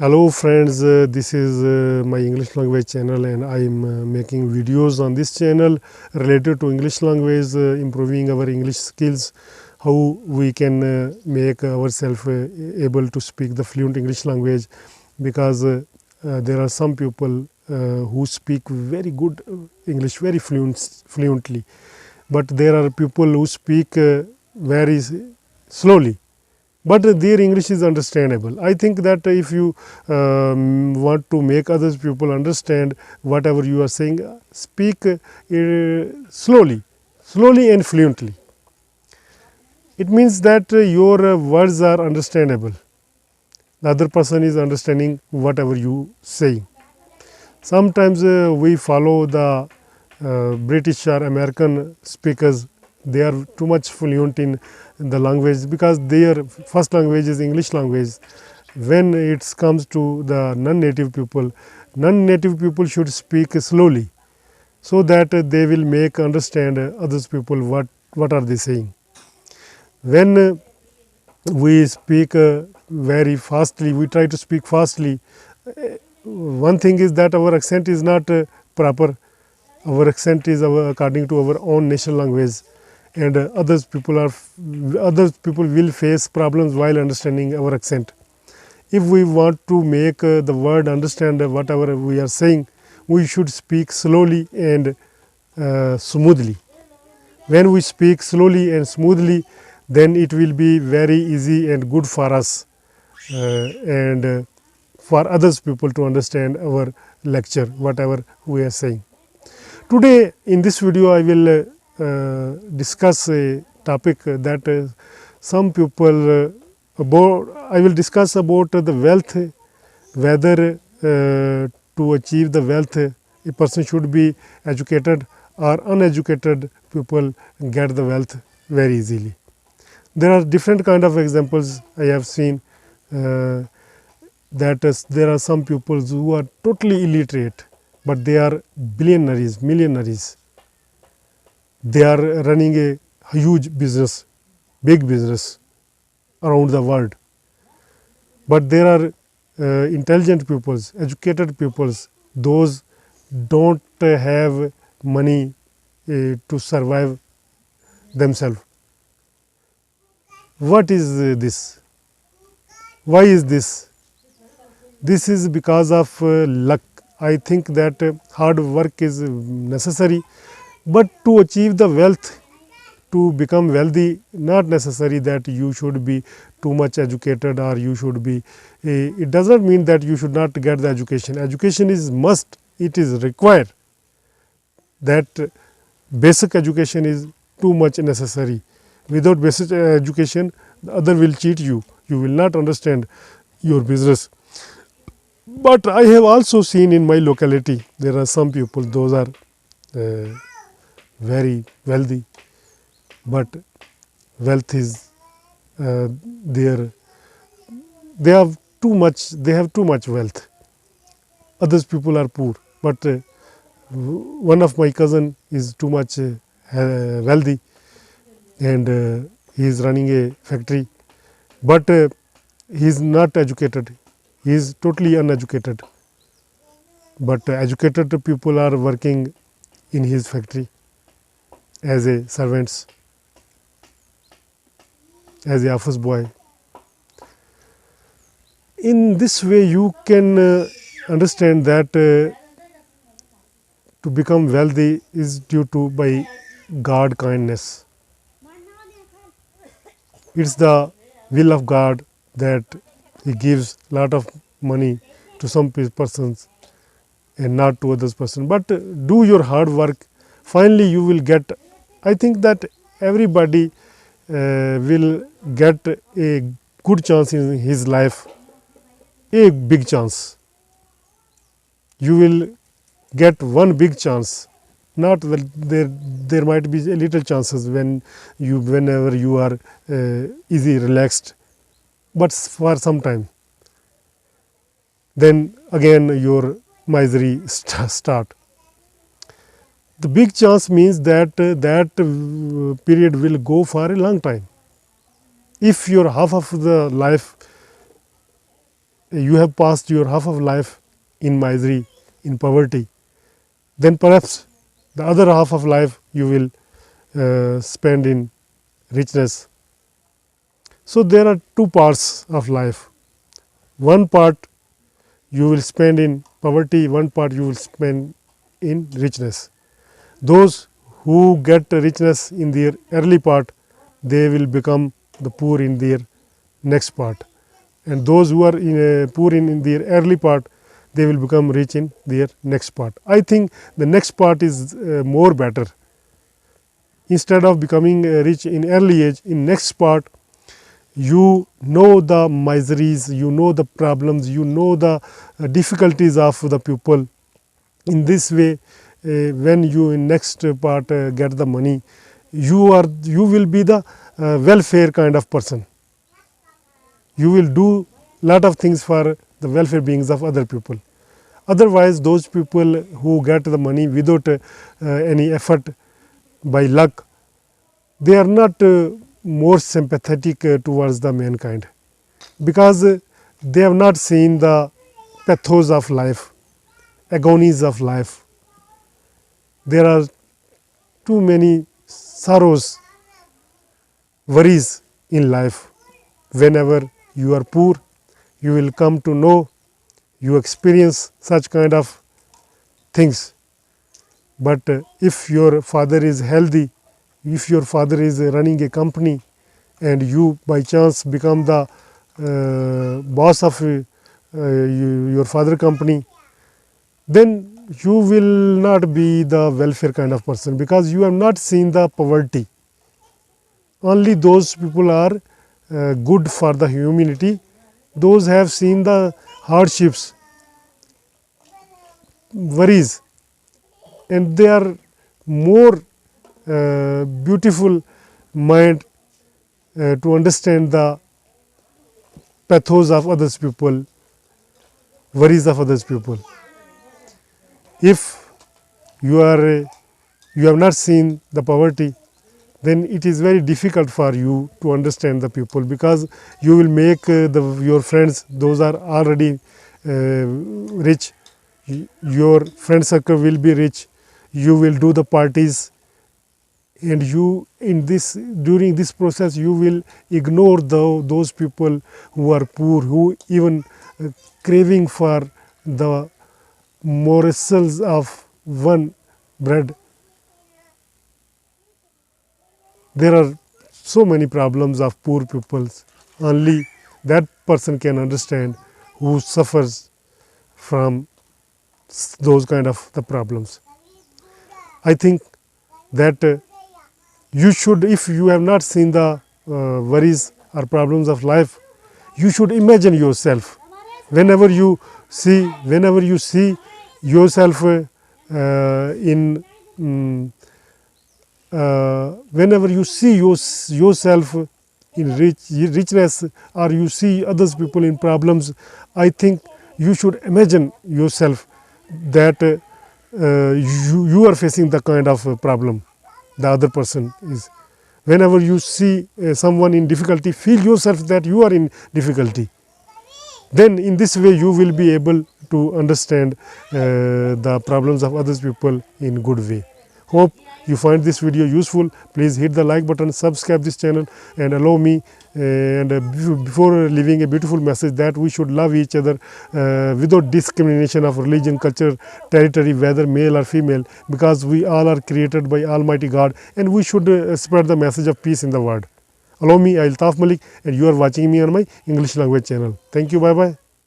Hello friends, this is my English language channel and I am making videos on this channel related to English language, improving our English skills, how we can make ourselves able to speak the fluent English language, because there are some people who speak very good English very fluently, but there are people who speak very slowly, but their English is understandable. I think that if you want to make others people understand whatever you are saying, speak slowly and fluently. It means that your words are understandable. The other person is understanding whatever you say. Sometimes we follow the British or American speakers. They are too much fluent in the language because their first language is English language. When it comes to the non-native people should speak slowly, so that they will make understand others people what are they saying. When we speak very fastly, we try to speak fastly. One thing is that our accent is not proper. Our accent is according to our own national language, and others people will face problems while understanding our accent. If we want to make the word understand whatever we are saying, we should speak slowly and smoothly. When we speak slowly and smoothly, then it will be very easy and good for us and for others people to understand our lecture, whatever we are saying. Today in this video I will discuss a topic that some people I will discuss about the wealth, whether to achieve the wealth a person should be educated or uneducated people get the wealth very easily. There are different kind of examples I have seen that there are some people who are totally illiterate, but they are billionaires, millionaires. They are running a huge business, big business around the world. But there are intelligent peoples, educated peoples, those don't have money to survive themselves. What is this? Why is this? This is because of luck. I think that hard work is necessary, but to achieve the wealth, to become wealthy, not necessary that you should be too much educated or you should be, it does not mean that you should not get the education. Education is must, it is required. That basic education is too much necessary. Without basic education, the other will cheat you. You will not understand your business. But I have also seen in my locality, there are some people, those are very wealthy, but wealth is they have too much wealth. Others people are poor, but one of my cousin is too much wealthy, and he is running a factory, but he is not educated. He is totally uneducated, but educated people are working in his factory as a servants, as a office boy. In this way you can understand that to become wealthy is due to by God kindness. It's the will of God that He gives lot of money to some persons and not to others person. But do your hard work, finally you will get. I think that everybody will get a good chance in his life, a big chance. You will get one big chance. Not that there might be a little chances whenever you are easy, relaxed, but for some time. Then again your misery start. The big chance means that period will go for a long time. If your half of the life you have passed your half of life in misery, in poverty, then perhaps the other half of life you will spend in richness. So there are two parts of life. One part you will spend in poverty, one part you will spend in richness. Those who get richness in their early part, they will become the poor in their next part, and those who are poor in their early part, they will become rich in their next part. I think the next part is more better. Instead of becoming rich in early age, in next part you know the miseries, you know the problems, you know the difficulties of the people. In this way, when you in next part get the money, you will be the welfare kind of person. You will do lot of things for the welfare beings of other people. Otherwise, those people who get the money without any effort, by luck, they are not more sympathetic towards the mankind, because they have not seen the pathos of life, agonies of life. There are too many sorrows, worries in life. Whenever you are poor, you will come to know, you experience such kind of things. But if your father is healthy, if your father is running a company and you by chance become the boss of your father company, then you will not be the welfare kind of person, because you have not seen the poverty. Only those people are good for the humanity, those have seen the hardships, worries, and they are more beautiful mind to understand the pathos of others people, worries of others people. If you have not seen the poverty, then it is very difficult for you to understand the people, because you will make your friends, those are already rich, your friend circle will be rich, you will do the parties, and you in this, during this process you will ignore those people who are poor, who even craving for the morsels of one bread. There are so many problems of poor peoples. Only that person can understand who suffers from those kind of the problems. I think that you should, if you have not seen the worries or problems of life, you should imagine yourself. Whenever you see yourself whenever you see yourself in richness, or you see others people in problems, I think you should imagine yourself that you are facing the kind of problem the other person is. Whenever you see someone in difficulty, feel yourself that you are in difficulty. Then in this way you will be able to understand the problems of others people in good way. Hope you find this video useful. Please hit the like button, subscribe this channel, and allow me before leaving a beautiful message that we should love each other without discrimination of religion, culture, territory, whether male or female, because we all are created by Almighty God, and we should spread the message of peace in the world. Allow me, Altaf Malik, and you are watching me on my English language channel. Thank you. Bye bye.